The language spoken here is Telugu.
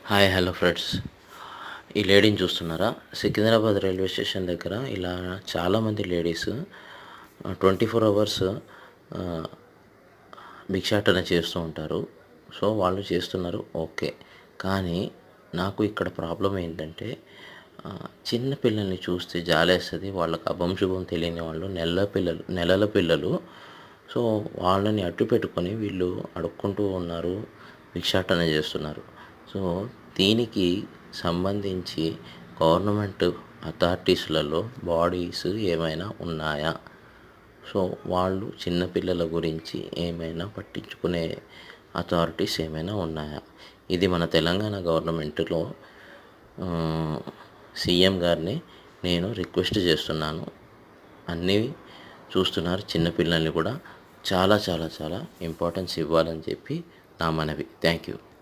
Hi hello friends. ఈ లేడీని చూస్తున్నారా? సికింద్రాబాద్ రైల్వే స్టేషన్ దగ్గర ఇలా చాలామంది లేడీస్ 24 అవర్స్ భిక్షాటన చేస్తూ ఉంటారు. సో వాళ్ళు చేస్తున్నారు ఓకే. కానీ నాకు ఇక్కడ ప్రాబ్లం ఏంటంటే చిన్న పిల్లల్ని చూస్తే జాలేస్తుంది. వాళ్ళకి అభం శుభం తెలియని వాళ్ళు, నెలల పిల్లలు. సో వాళ్ళని అడ్డు పెట్టుకొని వీళ్ళు అడుక్కుంటూ ఉన్నారు, భిక్షాటన చేస్తున్నారు. సో దీనికి సంబంధించి గవర్నమెంట్ అథారిటీస్లలో బాడీస్ ఏమైనా ఉన్నాయా? సో వాళ్ళు చిన్నపిల్లల గురించి ఏమైనా పట్టించుకునే అథారిటీస్ ఏమైనా ఉన్నాయా? ఇది మన తెలంగాణ గవర్నమెంట్లో సీఎం గారిని నేను రిక్వెస్ట్ చేస్తున్నాను. అన్నీ చూస్తున్నారు, చిన్నపిల్లల్ని కూడా చాలా చాలా చాలా ఇంపార్టెన్స్ ఇవ్వాలని చెప్పి నా మనవి. Thank you.